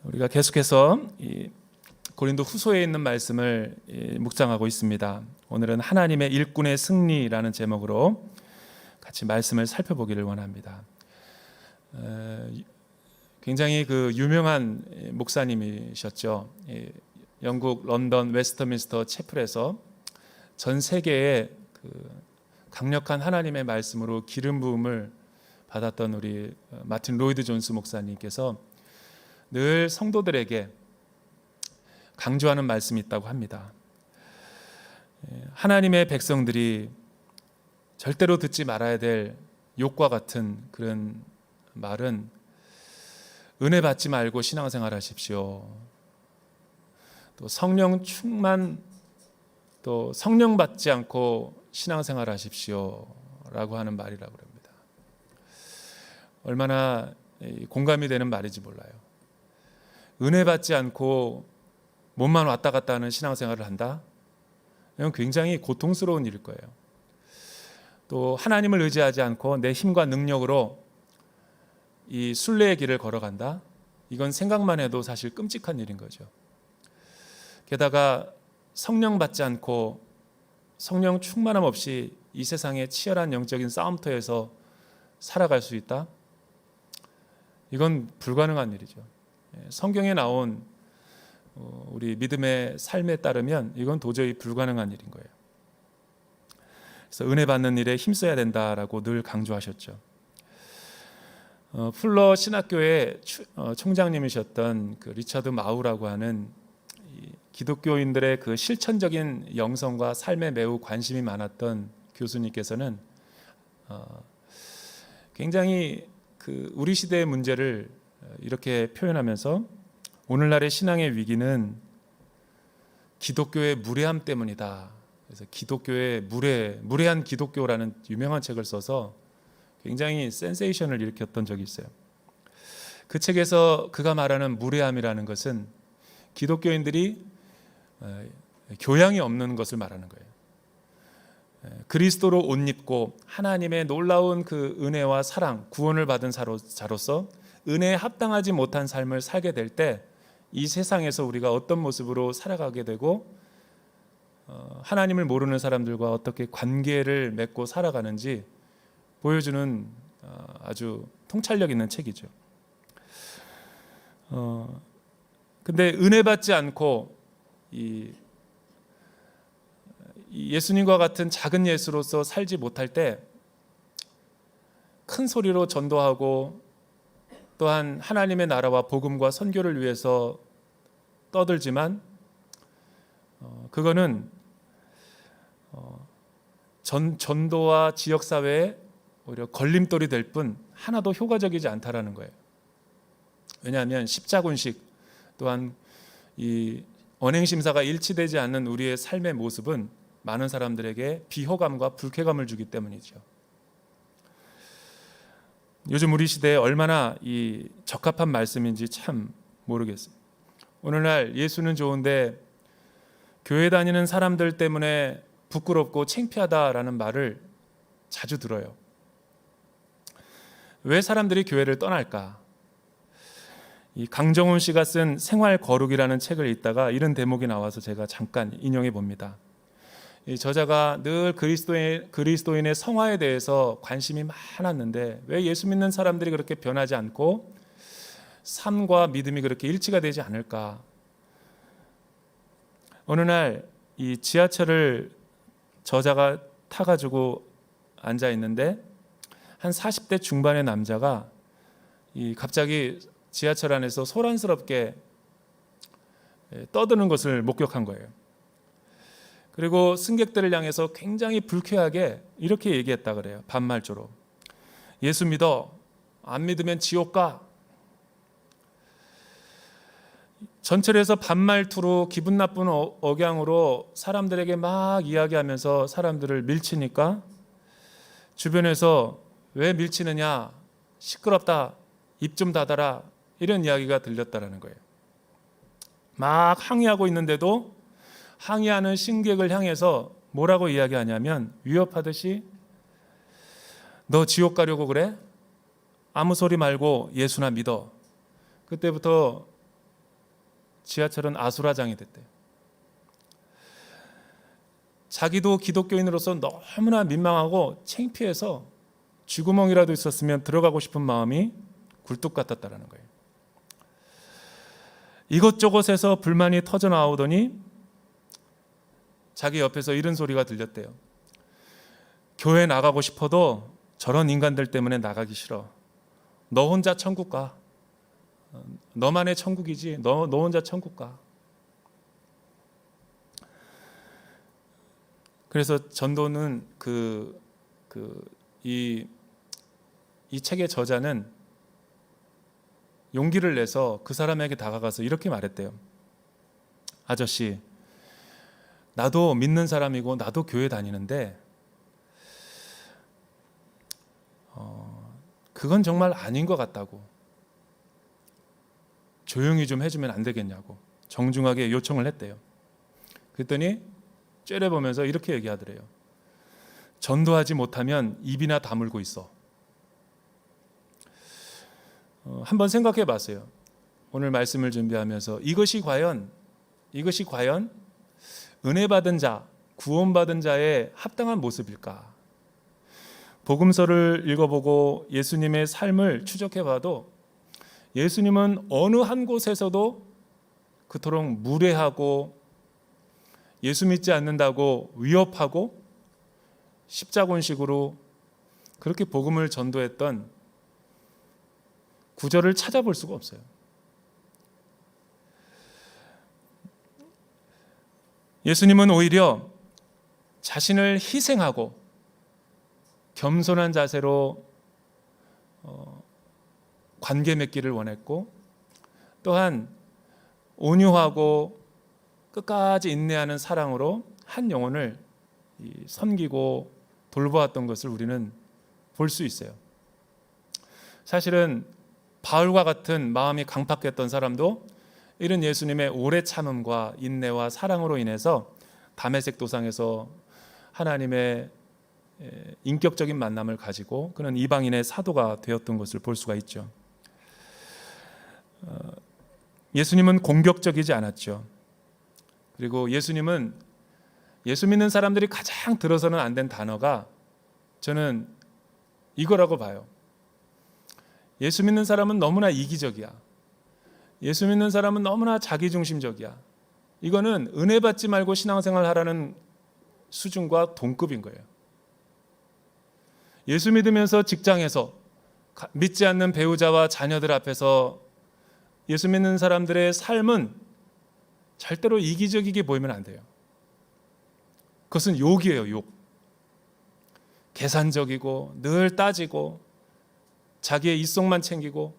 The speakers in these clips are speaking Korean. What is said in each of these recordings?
우리가 계속해서 이 고린도 후서에 있는 말씀을 묵상하고 있습니다. 오늘은 하나님의 일꾼의 승리라는 제목으로 같이 말씀을 살펴보기를 원합니다. 굉장히 그 유명한 목사님이셨죠. 영국 런던 웨스트민스터 채플에서 전 세계에 그 강력한 하나님의 말씀으로 기름 부음을 받았던 우리 마틴 로이드 존스 목사님께서 늘 성도들에게 강조하는 말씀이 있다고 합니다. 하나님의 백성들이 절대로 듣지 말아야 될 욕과 같은 그런 말은 은혜 받지 말고 신앙생활 하십시오. 또 성령 충만, 또 성령 받지 않고 신앙생활 하십시오 라고 하는 말이라고 합니다. 얼마나 공감이 되는 말인지 몰라요. 은혜 받지 않고 몸만 왔다 갔다 하는 신앙생활을 한다? 이건 굉장히 고통스러운 일일 거예요. 또 하나님을 의지하지 않고 내 힘과 능력으로 이 순례의 길을 걸어간다? 이건 생각만 해도 사실 끔찍한 일인 거죠. 게다가 성령 받지 않고 성령 충만함 없이 이 세상의 치열한 영적인 싸움터에서 살아갈 수 있다? 이건 불가능한 일이죠. 성경에 나온 우리 믿음의 삶에 따르면 이건 도저히 불가능한 일인 거예요. 그래서 은혜 받는 일에 힘써야 된다라고 늘 강조하셨죠. 풀러 신학교의 총장님이셨던 그 리처드 마우라고 하는 기독교인들의 그 실천적인 영성과 삶에 매우 관심이 많았던 교수님께서는 굉장히 그 우리 시대의 문제를 이렇게 표현하면서 오늘날의 신앙의 위기는 기독교의 무례함 때문이다. 그래서 기독교의 무례한 기독교라는 유명한 책을 써서 굉장히 센세이션을 일으켰던 적이 있어요. 그 책에서 그가 말하는 무례함이라는 것은 기독교인들이 교양이 없는 것을 말하는 거예요. 그리스도로 옷 입고 하나님의 놀라운 그 은혜와 사랑, 구원을 받은 자로서 은혜에 합당하지 못한 삶을 살게 될 때 이 세상에서 우리가 어떤 모습으로 살아가게 되고 하나님을 모르는 사람들과 어떻게 관계를 맺고 살아가는지 보여주는 아주 통찰력 있는 책이죠. 근데 은혜 받지 않고 이 예수님과 같은 작은 예수로서 살지 못할 때 큰 소리로 전도하고 또한 하나님의 나라와 복음과 선교를 위해서 떠들지만 그거는 전도와 지역사회에 오히려 걸림돌이 될 뿐 하나도 효과적이지 않다라는 거예요. 왜냐하면 십자군식 또한 이 언행심사가 일치되지 않는 우리의 삶의 모습은 많은 사람들에게 비호감과 불쾌감을 주기 때문이죠. 요즘 우리 시대에 얼마나 이 적합한 말씀인지 참 모르겠어요. 오늘날 예수는 좋은데 교회 다니는 사람들 때문에 부끄럽고 창피하다라는 말을 자주 들어요. 왜 사람들이 교회를 떠날까? 이 강정훈 씨가 쓴 생활 거룩이라는 책을 읽다가 이런 대목이 나와서 제가 잠깐 인용해 봅니다. 이 저자가 늘 그리스도인의 성화에 대해서 관심이 많았는데 왜 예수 믿는 사람들이 그렇게 변하지 않고 삶과 믿음이 그렇게 일치가 되지 않을까? 어느 날 이 지하철을 저자가 타가지고 앉아 있는데 한 40대 중반의 남자가 갑자기 지하철 안에서 소란스럽게 떠드는 것을 목격한 거예요. 그리고 승객들을 향해서 굉장히 불쾌하게 이렇게 얘기했다 그래요. 반말조로. 예수 믿어. 안 믿으면 지옥 가. 전철에서 반말투로 기분 나쁜 억양으로 사람들에게 막 이야기하면서 사람들을 밀치니까 주변에서 왜 밀치느냐, 시끄럽다, 입 좀 닫아라 이런 이야기가 들렸다라는 거예요. 막 항의하고 있는데도 항의하는 승객을 향해서 뭐라고 이야기하냐면 위협하듯이 너 지옥 가려고 그래? 아무 소리 말고 예수나 믿어. 그때부터 지하철은 아수라장이 됐대요. 자기도 기독교인으로서 너무나 민망하고 창피해서 쥐구멍이라도 있었으면 들어가고 싶은 마음이 굴뚝 같았다라는 거예요. 이것저것에서 불만이 터져 나오더니 자기 옆에서 이런 소리가 들렸대요. 교회 나가고 싶어도 저런 인간들 때문에 나가기 싫어. 너 혼자 천국 가. 너만의 천국이지. 너 혼자 천국 가. 그래서 전도는 이 책의 저자는 용기를 내서 그 사람에게 다가가서 이렇게 말했대요. 아저씨, 나도 믿는 사람이고 나도 교회 다니는데 그건 정말 아닌 것 같다고. 조용히 좀 해주면 안 되겠냐고 정중하게 요청을 했대요. 그랬더니 째려보면서 이렇게 얘기하더래요. 전도하지 못하면 입이나 다물고 있어. 한번 생각해 봤어요. 오늘 말씀을 준비하면서 이것이 과연 은혜 받은 자, 구원받은 자의 합당한 모습일까? 복음서를 읽어보고 예수님의 삶을 추적해봐도 예수님은 어느 한 곳에서도 그토록 무례하고 예수 믿지 않는다고 위협하고 십자군식으로 그렇게 복음을 전도했던 구절을 찾아볼 수가 없어요. 예수님은 오히려 자신을 희생하고 겸손한 자세로 관계 맺기를 원했고, 또한 온유하고 끝까지 인내하는 사랑으로 한 영혼을 섬기고 돌보았던 것을 우리는 볼 수 있어요. 사실은 바울과 같은 마음이 강팍했던 사람도 이런 예수님의 오래 참음과 인내와 사랑으로 인해서 다메섹 도상에서 하나님의 인격적인 만남을 가지고 그는 이방인의 사도가 되었던 것을 볼 수가 있죠. 예수님은 공격적이지 않았죠. 그리고 예수님은 예수 믿는 사람들이 가장 들어서는 안 된 단어가 저는 이거라고 봐요. 예수 믿는 사람은 너무나 이기적이야. 예수 믿는 사람은 너무나 자기중심적이야. 이거는 은혜 받지 말고 신앙생활 하라는 수준과 동급인 거예요. 예수 믿으면서 직장에서 믿지 않는 배우자와 자녀들 앞에서 예수 믿는 사람들의 삶은 절대로 이기적이게 보이면 안 돼요. 그것은 욕이에요, 욕. 계산적이고 늘 따지고 자기의 이성만 챙기고,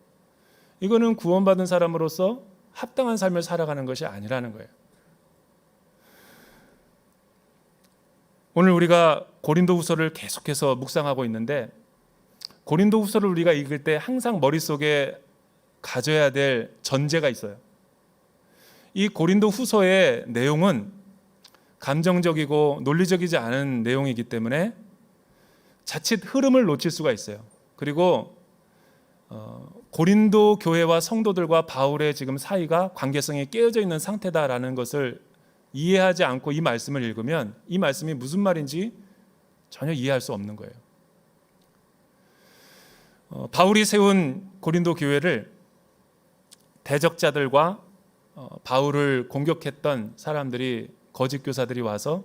이거는 구원받은 사람으로서 합당한 삶을 살아가는 것이 아니라는 거예요. 오늘 우리가 고린도후서를 계속해서 묵상하고 있는데, 고린도후서를 우리가 읽을 때 항상 머릿속에 가져야 될 전제가 있어요. 이 고린도후서의 내용은 감정적이고 논리적이지 않은 내용이기 때문에 자칫 흐름을 놓칠 수가 있어요. 그리고 고린도 교회와 성도들과 바울의 지금 사이가 관계성이 깨어져 있는 상태다라는 것을 이해하지 않고 이 말씀을 읽으면 이 말씀이 무슨 말인지 전혀 이해할 수 없는 거예요. 바울이 세운 고린도 교회를 대적자들과 바울을 공격했던 사람들이, 거짓 교사들이 와서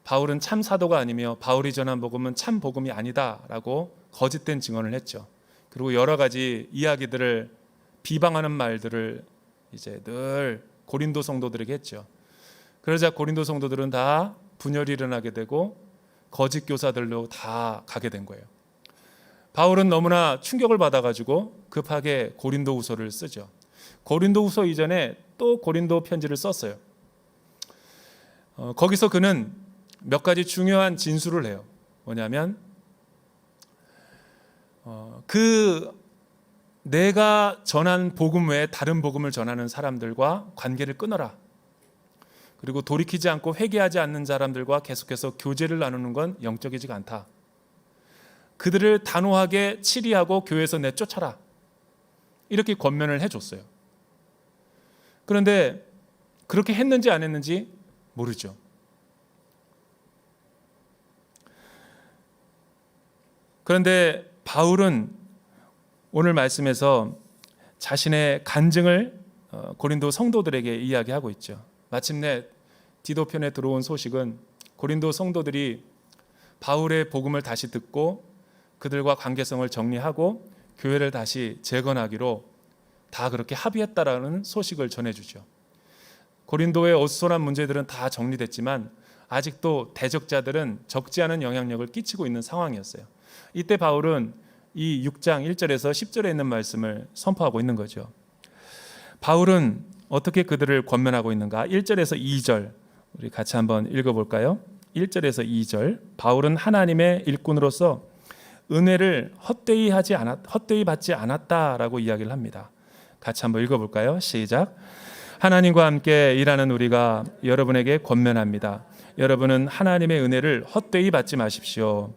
바울은 참 사도가 아니며 바울이 전한 복음은 참 복음이 아니다라고 거짓된 증언을 했죠. 그리고 여러 가지 이야기들을, 비방하는 말들을 이제 늘 고린도 성도들에게 했죠. 그러자 고린도 성도들은 다 분열이 일어나게 되고 거짓 교사들로 다 가게 된 거예요. 바울은 너무나 충격을 받아가지고 급하게 고린도후서를 쓰죠. 고린도후서 이전에 또 고린도 편지를 썼어요. 거기서 그는 몇 가지 중요한 진술을 해요. 뭐냐면 내가 전한 복음 외에 다른 복음을 전하는 사람들과 관계를 끊어라. 그리고 돌이키지 않고 회개하지 않는 사람들과 계속해서 교제를 나누는 건 영적이지가 않다. 그들을 단호하게 치리하고 교회에서 내쫓아라. 이렇게 권면을 해줬어요. 그런데 그렇게 했는지 안 했는지 모르죠. 그런데 바울은 오늘 말씀에서 자신의 간증을 고린도 성도들에게 이야기하고 있죠. 마침내 디도편에 들어온 소식은 고린도 성도들이 바울의 복음을 다시 듣고 그들과 관계성을 정리하고 교회를 다시 재건하기로 다 그렇게 합의했다라는 소식을 전해주죠. 고린도의 어수선한 문제들은 다 정리됐지만 아직도 대적자들은 적지 않은 영향력을 끼치고 있는 상황이었어요. 이때 바울은 이 6장 1절에서 10절에 있는 말씀을 선포하고 있는 거죠. 바울은 어떻게 그들을 권면하고 있는가? 1절에서 2절 우리 같이 한번 읽어볼까요? 1절에서 2절 바울은 하나님의 일꾼으로서 은혜를 헛되이 받지 않았다라고 이야기를 합니다. 같이 한번 읽어볼까요? 시작. 하나님과 함께 일하는 우리가 여러분에게 권면합니다. 여러분은 하나님의 은혜를 헛되이 받지 마십시오.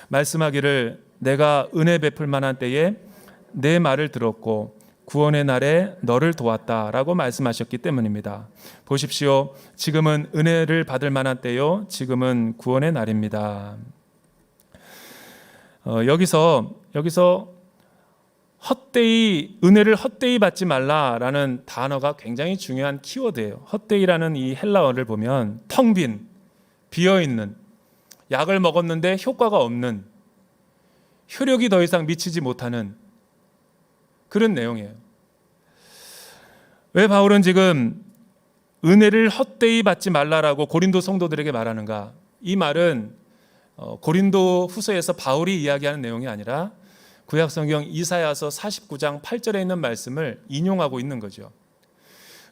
말씀하기를 내가 은혜 베풀 만한 때에 내 말을 들었고 구원의 날에 너를 도왔다라고 말씀하셨기 때문입니다. 보십시오. 지금은 은혜를 받을 만한 때요. 지금은 구원의 날입니다. 여기서 은혜를 헛되이 받지 말라라는 단어가 굉장히 중요한 키워드예요. 헛되이라는 이 헬라어를 보면 텅 빈, 비어있는, 약을 먹었는데 효과가 없는, 효력이 더 이상 미치지 못하는 그런 내용이에요. 왜 바울은 지금 은혜를 헛되이 받지 말라라고 고린도 성도들에게 말하는가? 이 말은 고린도 후서에서 바울이 이야기하는 내용이 아니라 구약성경 이사야서 49장 8절에 있는 말씀을 인용하고 있는 거죠.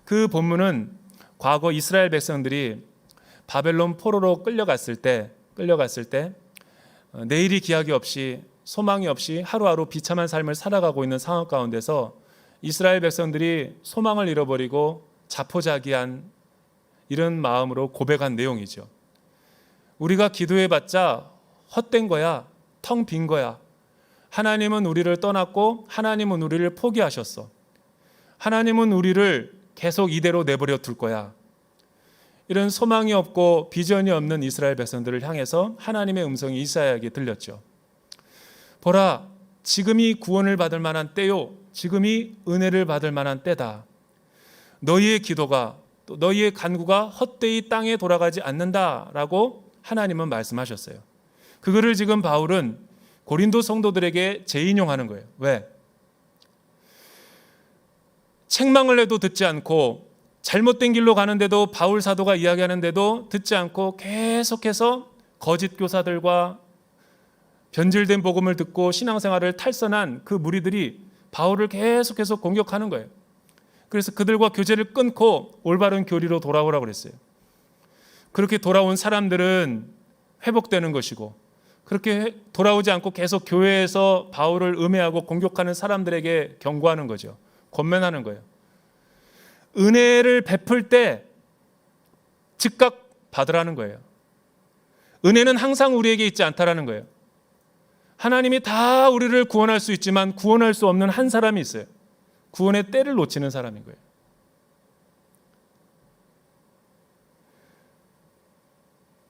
그 본문은 과거 이스라엘 백성들이 바벨론 포로로 끌려갔을 때 내일이 기약이 없이 소망이 없이 하루하루 비참한 삶을 살아가고 있는 상황 가운데서 이스라엘 백성들이 소망을 잃어버리고 자포자기한 이런 마음으로 고백한 내용이죠. 우리가 기도해봤자 헛된 거야, 텅 빈 거야. 하나님은 우리를 떠났고 하나님은 우리를 포기하셨어. 하나님은 우리를 계속 이대로 내버려 둘 거야. 이런 소망이 없고 비전이 없는 이스라엘 백성들을 향해서 하나님의 음성이 이사야에게 들렸죠. 보라, 지금이 구원을 받을 만한 때요. 지금이 은혜를 받을 만한 때다. 너희의 기도가 또 너희의 간구가 헛되이 땅에 돌아가지 않는다라고 하나님은 말씀하셨어요. 그거를 지금 바울은 고린도 성도들에게 재인용하는 거예요. 왜? 책망을 해도 듣지 않고 잘못된 길로 가는데도 바울 사도가 이야기하는데도 듣지 않고 계속해서 거짓 교사들과 변질된 복음을 듣고 신앙생활을 탈선한 그 무리들이 바울을 계속해서 공격하는 거예요. 그래서 그들과 교제를 끊고 올바른 교리로 돌아오라고 그랬어요. 그렇게 돌아온 사람들은 회복되는 것이고 그렇게 돌아오지 않고 계속 교회에서 바울을 음해하고 공격하는 사람들에게 경고하는 거죠. 권면하는 거예요. 은혜를 베풀 때 즉각 받으라는 거예요. 은혜는 항상 우리에게 있지 않다라는 거예요. 하나님이 다 우리를 구원할 수 있지만 구원할 수 없는 한 사람이 있어요. 구원의 때를 놓치는 사람인 거예요.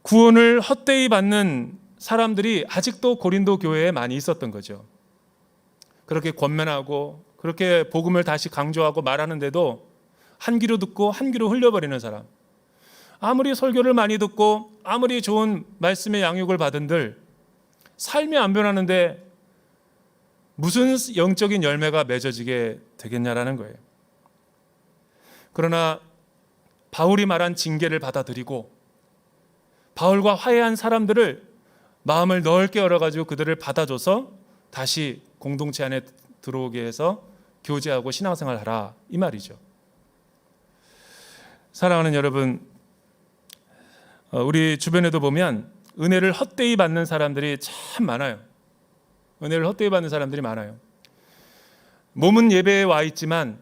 구원을 헛되이 받는 사람들이 아직도 고린도 교회에 많이 있었던 거죠. 그렇게 권면하고 그렇게 복음을 다시 강조하고 말하는데도 한 귀로 듣고 한 귀로 흘려버리는 사람. 아무리 설교를 많이 듣고 아무리 좋은 말씀의 양육을 받은들 삶이 안 변하는데 무슨 영적인 열매가 맺어지게 되겠냐라는 거예요. 그러나 바울이 말한 징계를 받아들이고 바울과 화해한 사람들을 마음을 넓게 열어가지고 그들을 받아줘서 다시 공동체 안에 들어오게 해서 교제하고 신앙생활하라 이 말이죠. 사랑하는 여러분, 우리 주변에도 보면 은혜를 헛되이 받는 사람들이 참 많아요. 은혜를 헛되이 받는 사람들이 많아요. 몸은 예배에 와 있지만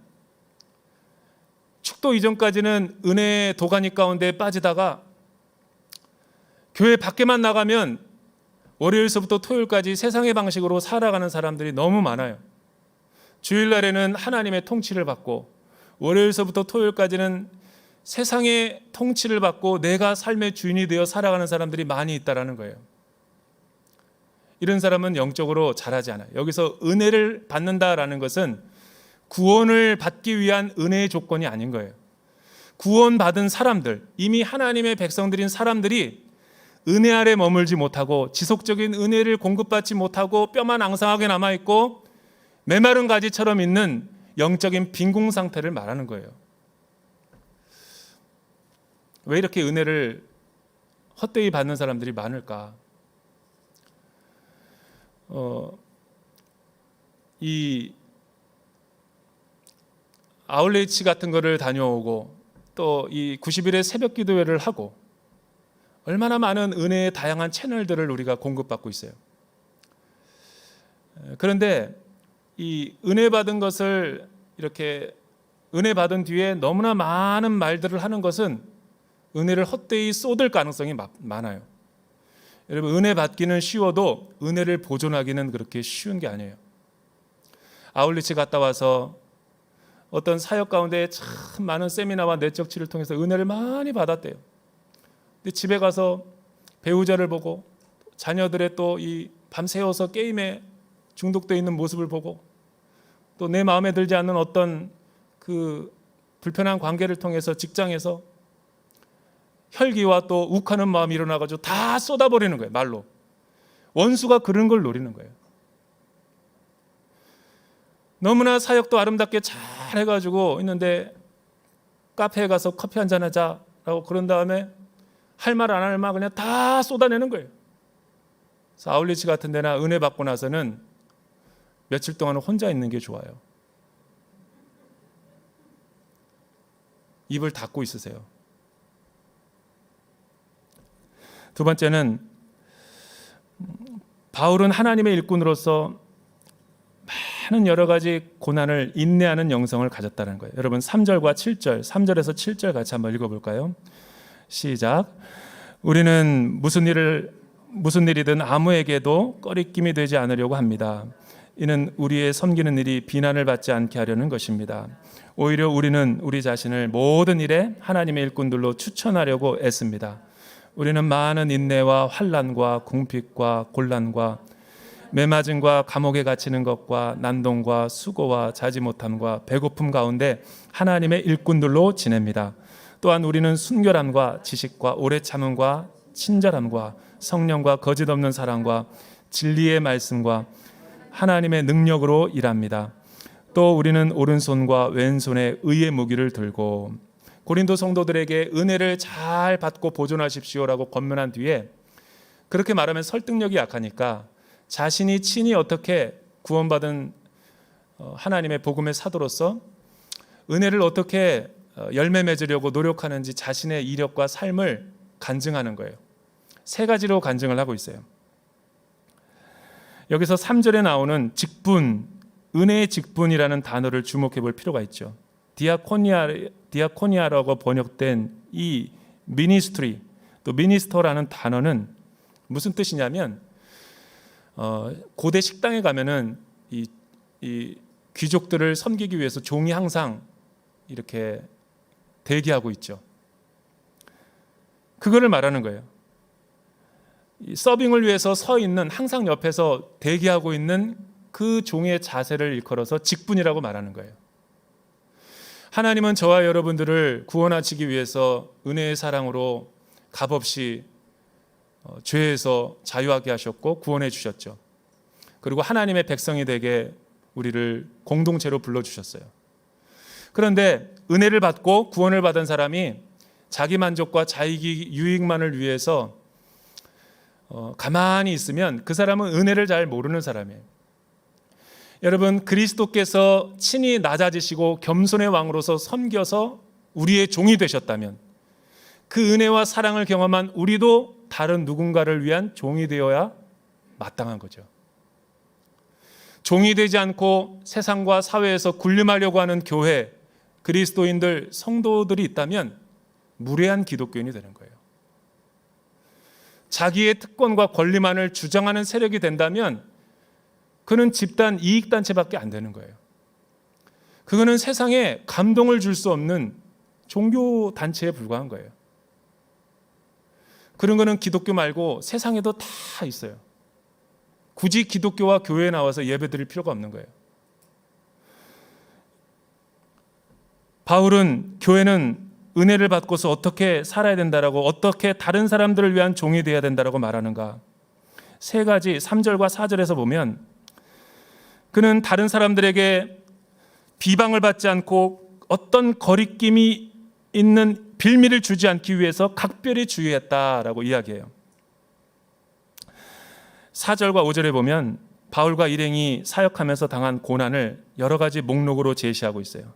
축도 이전까지는 은혜의 도가니 가운데 빠지다가 교회 밖에만 나가면 월요일서부터 토요일까지 세상의 방식으로 살아가는 사람들이 너무 많아요. 주일날에는 하나님의 통치를 받고 월요일서부터 토요일까지는 세상의 통치를 받고 내가 삶의 주인이 되어 살아가는 사람들이 많이 있다라는 거예요. 이런 사람은 영적으로 자라지 않아요. 여기서 은혜를 받는다라는 것은 구원을 받기 위한 은혜의 조건이 아닌 거예요. 구원받은 사람들, 이미 하나님의 백성들인 사람들이 은혜 아래 머물지 못하고 지속적인 은혜를 공급받지 못하고 뼈만 앙상하게 남아있고 메마른 가지처럼 있는 영적인 빈궁 상태를 말하는 거예요. 왜 이렇게 은혜를 헛되이 받는 사람들이 많을까? 이 아울레이치 같은 거를 다녀오고 또 이 90일의 새벽 기도회를 하고 얼마나 많은 은혜의 다양한 채널들을 우리가 공급받고 있어요. 그런데 이 은혜 받은 것을 이렇게 은혜 받은 뒤에 너무나 많은 말들을 하는 것은 은혜를 헛되이 쏟을 가능성이 많아요. 여러분, 은혜 받기는 쉬워도 은혜를 보존하기는 그렇게 쉬운 게 아니에요. 아울리치 갔다 와서 어떤 사역 가운데 참 많은 세미나와 내적 치료를 통해서 은혜를 많이 받았대요. 근데 집에 가서 배우자를 보고 자녀들의 또 이 밤새워서 게임에 중독되어 있는 모습을 보고 또 내 마음에 들지 않는 어떤 그 불편한 관계를 통해서 직장에서 혈기와 또 욱하는 마음이 일어나가지고 다 쏟아버리는 거예요. 말로. 원수가 그런 걸 노리는 거예요. 너무나 사역도 아름답게 잘 해가지고 있는데 카페에 가서 커피 한잔 하자라고 그런 다음에 할 말 안 할 말 그냥 다 쏟아내는 거예요. 그래서 아울리치 같은 데나 은혜 받고 나서는 며칠 동안은 혼자 있는 게 좋아요. 입을 닫고 있으세요. 두 번째는 바울은 하나님의 일꾼으로서 많은 여러 가지 고난을 인내하는 영성을 가졌다는 거예요. 여러분 3절과 7절, 3절에서 7절 같이 한번 읽어볼까요? 시작. 우리는 무슨 일이든 아무에게도 꺼리낌이 되지 않으려고 합니다. 이는 우리의 섬기는 일이 비난을 받지 않게 하려는 것입니다. 오히려 우리는 우리 자신을 모든 일에 하나님의 일꾼들로 추천하려고 애씁니다. 우리는 많은 인내와 환난과 궁핍과 곤란과 매맞음과 감옥에 갇히는 것과 난동과 수고와 자지 못함과 배고픔 가운데 하나님의 일꾼들로 지냅니다. 또한 우리는 순결함과 지식과 오래 참음과 친절함과 성령과 거짓 없는 사랑과 진리의 말씀과 하나님의 능력으로 일합니다. 또 우리는 오른손과 왼손에 의의 무기를 들고 고린도 성도들에게 은혜를 잘 받고 보존하십시오라고 권면한 뒤에 그렇게 말하면 설득력이 약하니까 자신이 친히 어떻게 구원받은 하나님의 복음의 사도로서 은혜를 어떻게 열매 맺으려고 노력하는지 자신의 이력과 삶을 간증하는 거예요. 세 가지로 간증을 하고 있어요. 여기서 3절에 나오는 직분, 은혜의 직분이라는 단어를 주목해 볼 필요가 있죠. 디아코니아라고 번역된 이 미니스트리, 또 미니스터라는 단어는 무슨 뜻이냐면 고대 식당에 가면은 이 귀족들을 섬기기 위해서 종이 항상 이렇게 대기하고 있죠. 그거를 말하는 거예요. 이 서빙을 위해서 서 있는 항상 옆에서 대기하고 있는 그 종의 자세를 일컬어서 직분이라고 말하는 거예요. 하나님은 저와 여러분들을 구원하시기 위해서 은혜의 사랑으로 값없이 죄에서 자유하게 하셨고 구원해 주셨죠. 그리고 하나님의 백성이 되게 우리를 공동체로 불러주셨어요. 그런데 은혜를 받고 구원을 받은 사람이 자기 만족과 자기 유익만을 위해서 가만히 있으면 그 사람은 은혜를 잘 모르는 사람이에요. 여러분, 그리스도께서 친히 낮아지시고 겸손의 왕으로서 섬겨서 우리의 종이 되셨다면 그 은혜와 사랑을 경험한 우리도 다른 누군가를 위한 종이 되어야 마땅한 거죠. 종이 되지 않고 세상과 사회에서 군림하려고 하는 교회, 그리스도인들, 성도들이 있다면 무례한 기독교인이 되는 거예요. 자기의 특권과 권리만을 주장하는 세력이 된다면 그는 집단 이익단체밖에 안 되는 거예요. 그거는 세상에 감동을 줄 수 없는 종교 단체에 불과한 거예요. 그런 거는 기독교 말고 세상에도 다 있어요. 굳이 기독교와 교회에 나와서 예배 드릴 필요가 없는 거예요. 바울은 교회는 은혜를 받고서 어떻게 살아야 된다라고, 어떻게 다른 사람들을 위한 종이 되어야 된다라고 말하는가. 세 가지 3절과 4절에서 보면 그는 다른 사람들에게 비방을 받지 않고 어떤 거리낌이 있는 빌미를 주지 않기 위해서 각별히 주의했다라고 이야기해요. 4절과 5절에 보면 바울과 일행이 사역하면서 당한 고난을 여러 가지 목록으로 제시하고 있어요.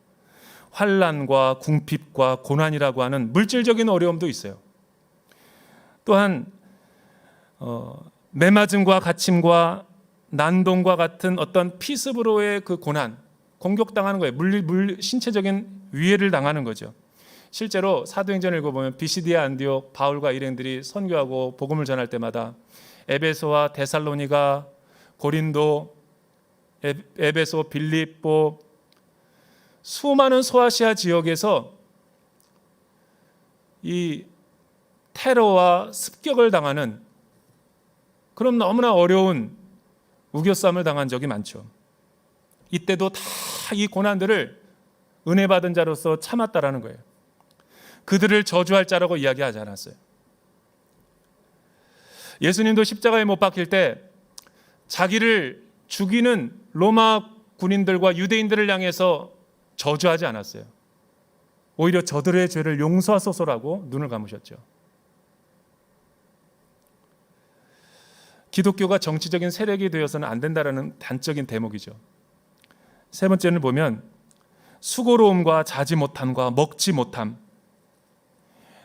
환난과 궁핍과 고난이라고 하는 물질적인 어려움도 있어요. 또한 매맞음과 갇힘과 난동과 같은 어떤 피습으로의 그 고난, 공격당하는 거예요. 신체적인 위해를 당하는 거죠. 실제로 사도행전을 읽어보면 비시디아 안디옥 바울과 일행들이 선교하고 복음을 전할 때마다 에베소와 데살로니가, 고린도, 에베소, 빌립보, 수많은 소아시아 지역에서 이 테러와 습격을 당하는 그런 너무나 어려운 우겨쌈을 당한 적이 많죠. 이때도 다 이 고난들을 은혜 받은 자로서 참았다라는 거예요. 그들을 저주할 자라고 이야기하지 않았어요. 예수님도 십자가에 못 박힐 때 자기를 죽이는 로마 군인들과 유대인들을 향해서 저주하지 않았어요. 오히려 저들의 죄를 용서하소서라고 눈을 감으셨죠. 기독교가 정치적인 세력이 되어서는 안 된다라는 단적인 대목이죠. 세 번째는 보면 수고로움과 자지 못함과 먹지 못함,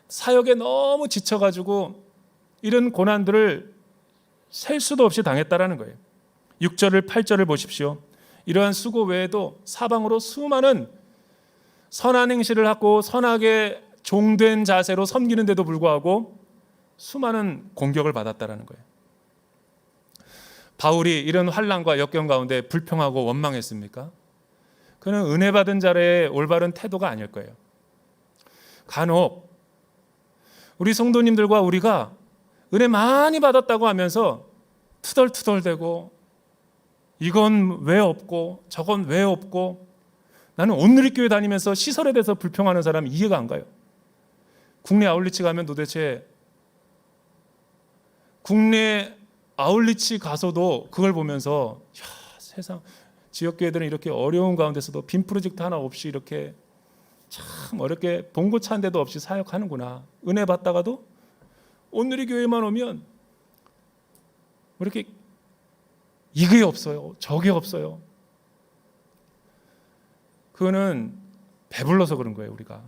사역에 너무 지쳐가지고 이런 고난들을 셀 수도 없이 당했다라는 거예요. 6절을 8절을 보십시오. 이러한 수고 외에도 사방으로 수많은 선한 행실을 하고 선하게 종된 자세로 섬기는데도 불구하고 수많은 공격을 받았다라는 거예요. 바울이 이런 환난과 역경 가운데 불평하고 원망했습니까? 그는 은혜 받은 자의 올바른 태도가 아닐 거예요. 간혹 우리 성도님들과 우리가 은혜 많이 받았다고 하면서 투덜투덜대고 이건 왜 없고 저건 왜 없고, 나는 온누리교회 다니면서 시설에 대해서 불평하는 사람이 이해가 안 가요. 국내 아울리치 가면 도대체 국내 아울리치 가서도 그걸 보면서 야, 세상 지역교회들은 이렇게 어려운 가운데서도 빔 프로젝트 하나 없이 이렇게 참 어렵게 봉고 찬 데도 없이 사역하는구나. 은혜 받다가도 온누리교회만 오면 이렇게 이게 없어요, 저게 없어요. 그거는 배불러서 그런 거예요. 우리가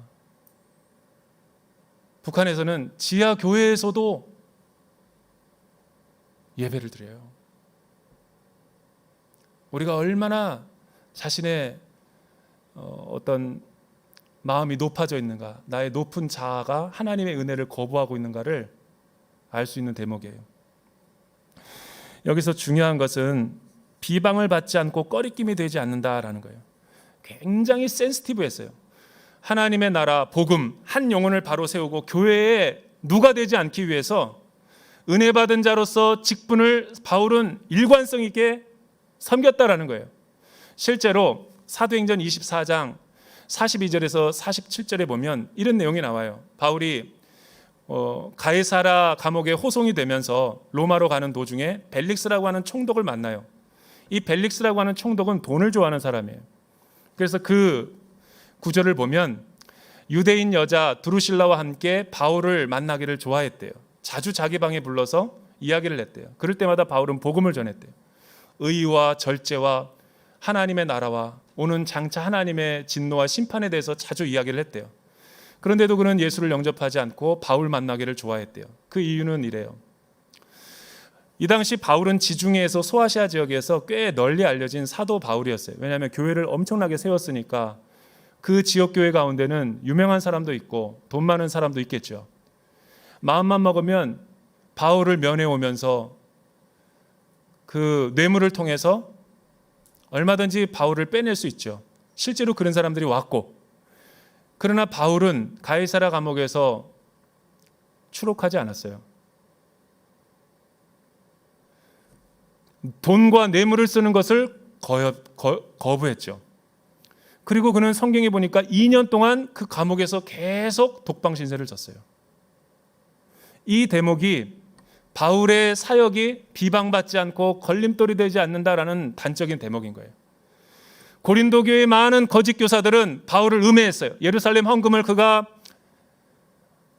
북한에서는 지하 교회에서도 예배를 드려요. 우리가 얼마나 자신의 어떤 마음이 높아져 있는가, 나의 높은 자아가 하나님의 은혜를 거부하고 있는가를 알 수 있는 대목이에요. 여기서 중요한 것은 비방을 받지 않고 꺼리낌이 되지 않는다라는 거예요. 굉장히 센시티브했어요. 하나님의 나라, 복음, 한 영혼을 바로 세우고 교회에 누가 되지 않기 위해서 은혜 받은 자로서 직분을 바울은 일관성 있게 섬겼다라는 거예요. 실제로 사도행전 24장 42절에서 47절에 보면 이런 내용이 나와요. 바울이 가이사라 감옥에 호송이 되면서 로마로 가는 도중에 벨릭스라고 하는 총독을 만나요. 이 벨릭스라고 하는 총독은 돈을 좋아하는 사람이에요. 그래서 그 구절을 보면 유대인 여자 두루실라와 함께 바울을 만나기를 좋아했대요. 자주 자기 방에 불러서 이야기를 했대요. 그럴 때마다 바울은 복음을 전했대요. 의와 절제와 하나님의 나라와 오는 장차 하나님의 진노와 심판에 대해서 자주 이야기를 했대요. 그런데도 그는 예수를 영접하지 않고 바울 만나기를 좋아했대요. 그 이유는 이래요. 이 당시 바울은 지중해에서 소아시아 지역에서 꽤 널리 알려진 사도 바울이었어요. 왜냐하면 교회를 엄청나게 세웠으니까 그 지역 교회 가운데는 유명한 사람도 있고 돈 많은 사람도 있겠죠. 마음만 먹으면 바울을 면회 오면서 그 뇌물을 통해서 얼마든지 바울을 빼낼 수 있죠. 실제로 그런 사람들이 왔고, 그러나 바울은 가이사랴 감옥에서 추록하지 않았어요. 돈과 뇌물을 쓰는 것을 거부했죠. 그리고 그는 성경에 보니까 2년 동안 그 감옥에서 계속 독방 신세를 졌어요. 이 대목이 바울의 사역이 비방받지 않고 걸림돌이 되지 않는다라는 단적인 대목인 거예요. 고린도 교회의 많은 거짓 교사들은 바울을 음해했어요. 예루살렘 헌금을 그가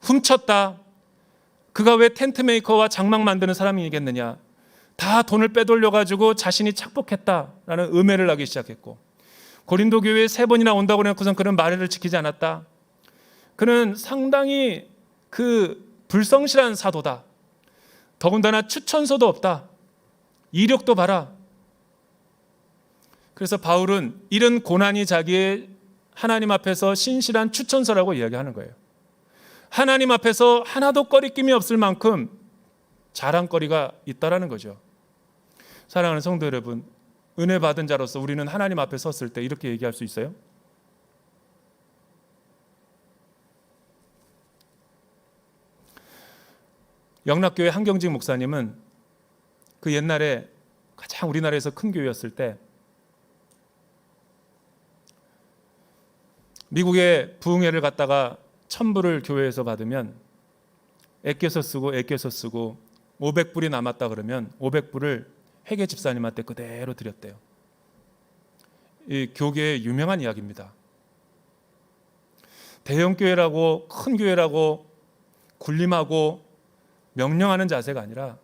훔쳤다. 그가 왜 텐트 메이커와 장막 만드는 사람이겠느냐. 다 돈을 빼돌려가지고 자신이 착복했다라는 음해를 하기 시작했고, 고린도 교회에 3번이나 온다고 해놓고선 그는 말을 지키지 않았다. 그는 상당히 불성실한 사도다. 더군다나 추천서도 없다. 이력도 봐라. 그래서 바울은 이런 고난이 자기의 하나님 앞에서 신실한 추천서라고 이야기하는 거예요. 하나님 앞에서 하나도 꺼리낌이 없을 만큼 자랑거리가 있다라는 거죠. 사랑하는 성도 여러분, 은혜 받은 자로서 우리는 하나님 앞에 섰을 때 이렇게 얘기할 수 있어요? 영락교회 한경직 목사님은 그 옛날에 가장 우리나라에서 큰 교회였을 때 미국에 부흥회를 갔다가 1,000불을 교회에서 받으면 아껴서 쓰고 500불이 남았다 그러면 500불을 회계 집사님한테 그대로 드렸대요. 이 교계의 유명한 이야기입니다. 대형 교회라고 큰 교회라고 군림하고 명령하는 자세가 아니라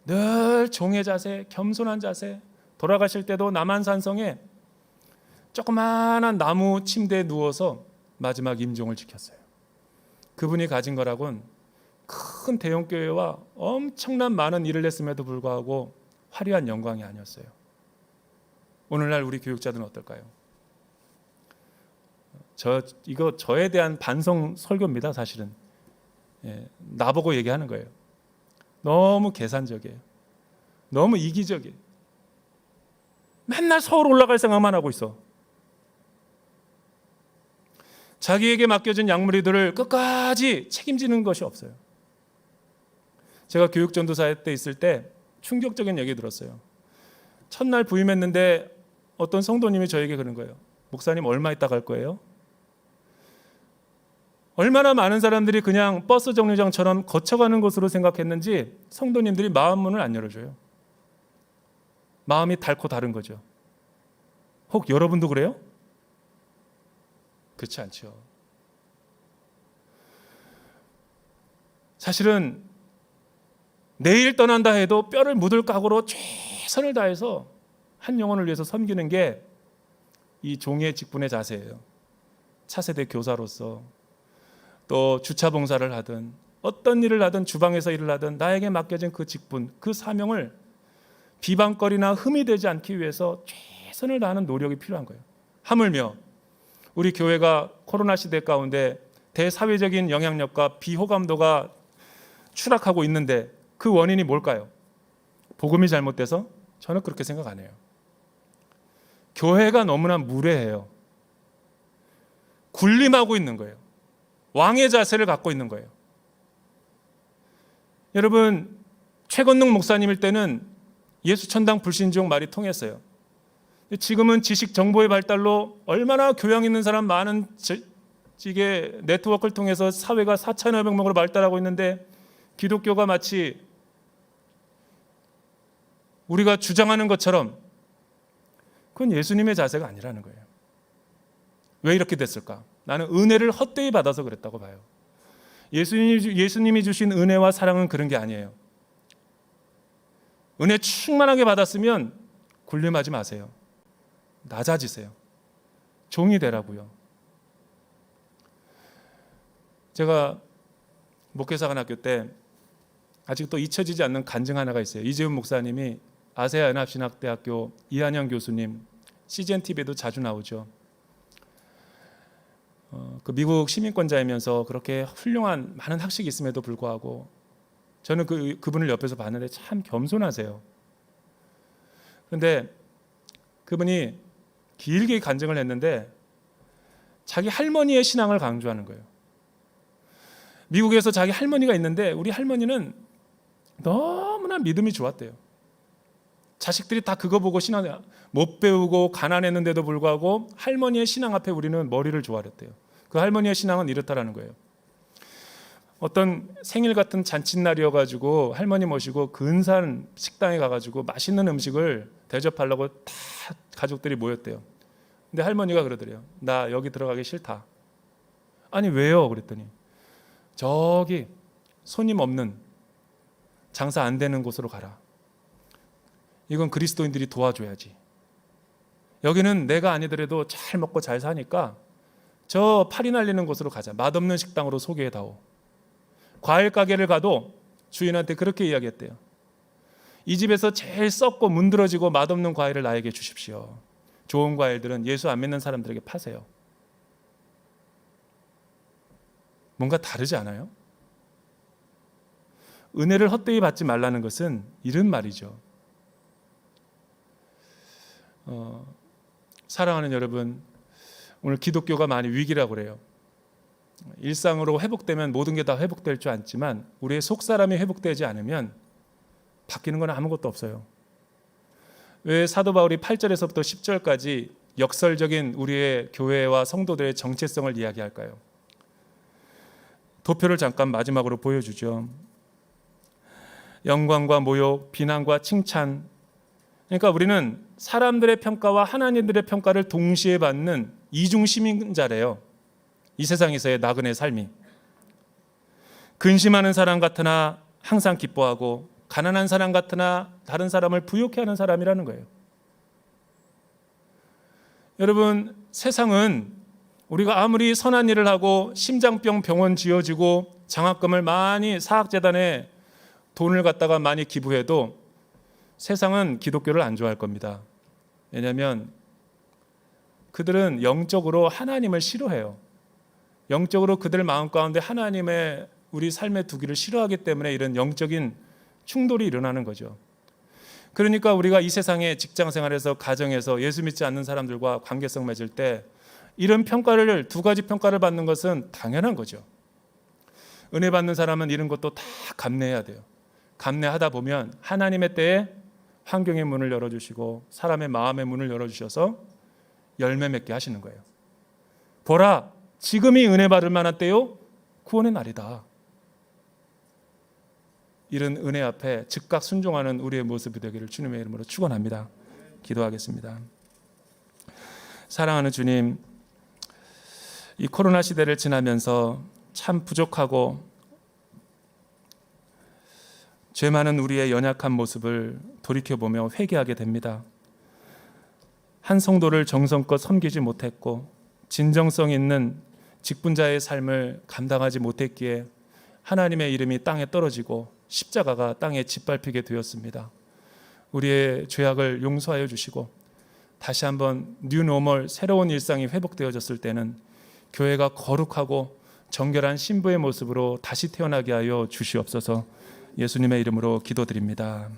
늘 종의 자세, 겸손한 자세, 돌아가실 때도 남한산성에 조그마한 나무 침대에 누워서 마지막 임종을 지켰어요. 그분이 가진 거라곤 큰 대형 교회와 엄청난 많은 일을 했음에도 불구하고 화려한 영광이 아니었어요. 오늘날 우리 교육자들은 어떨까요? 이거 저에 대한 반성 설교입니다. 사실은 나보고 얘기하는 거예요. 너무 계산적이에요. 너무 이기적이에요. 맨날 서울 올라갈 생각만 하고 있어. 자기에게 맡겨진 양무리들을 끝까지 책임지는 것이 없어요. 제가 교육전도사 때 있을 때 충격적인 얘기 들었어요. 첫날 부임했는데 어떤 성도님이 저에게 그런 거예요. 목사님 얼마 있다 갈 거예요? 얼마나 많은 사람들이 그냥 버스 정류장처럼 거쳐가는 곳으로 생각했는지 성도님들이 마음 문을 안 열어줘요. 마음이 닳고 다른 거죠. 혹 여러분도 그래요? 그렇지 않죠. 사실은 내일 떠난다 해도 뼈를 묻을 각오로 최선을 다해서 한 영혼을 위해서 섬기는 게 이 종의 직분의 자세예요. 차세대 교사로서 또 주차 봉사를 하든 어떤 일을 하든 주방에서 일을 하든 나에게 맡겨진 그 직분, 그 사명을 비방거리나 흠이 되지 않기 위해서 최선을 다하는 노력이 필요한 거예요. 하물며 우리 교회가 코로나 시대 가운데 대사회적인 영향력과 비호감도가 추락하고 있는데 그 원인이 뭘까요? 복음이 잘못돼서? 저는 그렇게 생각 안 해요. 교회가 너무나 무례해요. 군림하고 있는 거예요. 왕의 자세를 갖고 있는 거예요. 여러분, 최건능 목사님일 때는 예수천당 불신종 말이 통했어요. 지금은 지식 정보의 발달로 얼마나 교양 있는 사람 많은 이게 네트워크를 통해서 사회가 4,500명으로 발달하고 있는데 기독교가 마치 우리가 주장하는 것처럼 그건 예수님의 자세가 아니라는 거예요. 왜 이렇게 됐을까? 나는 은혜를 헛되이 받아서 그랬다고 봐요. 예수님이 주신 은혜와 사랑은 그런 게 아니에요. 은혜 충만하게 받았으면 군림하지 마세요. 낮아지세요. 종이 되라고요. 제가 목회사관학교 때 아직도 잊혀지지 않는 간증 하나가 있어요. 이재훈 목사님이 아세아 연합신학대학교 이한영 교수님, CGN TV에도 자주 나오죠. 그 미국 시민권자이면서 그렇게 훌륭한 많은 학식이 있음에도 불구하고 저는 그분을 옆에서 봤는데 참 겸손하세요. 그런데 그분이 길게 간증을 했는데 자기 할머니의 신앙을 강조하는 거예요. 미국에서 자기 할머니가 있는데 우리 할머니는 너무나 믿음이 좋았대요. 자식들이 다 그거 보고 신앙 못 배우고 가난했는데도 불구하고 할머니의 신앙 앞에 우리는 머리를 조아렸대요. 그 할머니의 신앙은 이렇다라는 거예요. 어떤 생일 같은 잔칫날이어가지고 할머니 모시고 근사한 식당에 가가지고 맛있는 음식을 대접하려고 다 가족들이 모였대요. 근데 할머니가 그러더래요. 나 여기 들어가기 싫다. 아니 왜요? 그랬더니 저기 손님 없는 장사 안 되는 곳으로 가라. 이건 그리스도인들이 도와줘야지. 여기는 내가 아니더라도 잘 먹고 잘 사니까 저 파리 날리는 곳으로 가자. 맛없는 식당으로 소개해다오. 과일 가게를 가도 주인한테 그렇게 이야기했대요. 이 집에서 제일 썩고 문드러지고 맛없는 과일을 나에게 주십시오. 좋은 과일들은 예수 안 믿는 사람들에게 파세요. 뭔가 다르지 않아요? 은혜를 헛되이 받지 말라는 것은 이런 말이죠. 사랑하는 여러분, 오늘 기독교가 많이 위기라고 그래요. 일상으로 회복되면 모든 게 다 회복될 줄 알지만 우리의 속사람이 회복되지 않으면 바뀌는 건 아무것도 없어요. 왜 사도 바울이 8절에서부터 10절까지 역설적인 우리의 교회와 성도들의 정체성을 이야기할까요? 도표를 잠깐 마지막으로 보여주죠. 영광과 모욕, 비난과 칭찬. 그러니까 우리는 사람들의 평가와 하나님들의 평가를 동시에 받는 이중 시민자래요. 이 세상에서의 나그네 삶이. 근심하는 사람 같으나 항상 기뻐하고 가난한 사람 같으나 다른 사람을 부욕해 하는 사람이라는 거예요. 여러분, 세상은 우리가 아무리 선한 일을 하고 심장병 병원 지어지고 장학금을 많이 사학재단에 돈을 갖다가 많이 기부해도 세상은 기독교를 안 좋아할 겁니다. 왜냐하면 그들은 영적으로 하나님을 싫어해요. 영적으로 그들 마음 가운데 하나님의 우리 삶에 두기를 싫어하기 때문에 이런 영적인 충돌이 일어나는 거죠. 그러니까 우리가 이 세상의 직장 생활에서 가정에서 예수 믿지 않는 사람들과 관계성 맺을 때 이런 평가를 두 가지 평가를 받는 것은 당연한 거죠. 은혜 받는 사람은 이런 것도 다 감내해야 돼요. 감내하다 보면 하나님의 때에 환경의 문을 열어주시고 사람의 마음의 문을 열어주셔서 열매 맺게 하시는 거예요. 보라, 지금이 은혜 받을 만한 때요, 구원의 날이다. 이런 은혜 앞에 즉각 순종하는 우리의 모습이 되기를 주님의 이름으로 축원합니다. 기도하겠습니다. 사랑하는 주님, 이 코로나 시대를 지나면서 참 부족하고 죄 많은 우리의 연약한 모습을 돌이켜보며 회개하게 됩니다. 한 성도를 정성껏 섬기지 못했고 진정성 있는 직분자의 삶을 감당하지 못했기에 하나님의 이름이 땅에 떨어지고 십자가가 땅에 짓밟히게 되었습니다. 우리의 죄악을 용서하여 주시고 다시 한번 뉴노멀 새로운 일상이 회복되어졌을 때는 교회가 거룩하고 정결한 신부의 모습으로 다시 태어나게 하여 주시옵소서. 예수님의 이름으로 기도드립니다.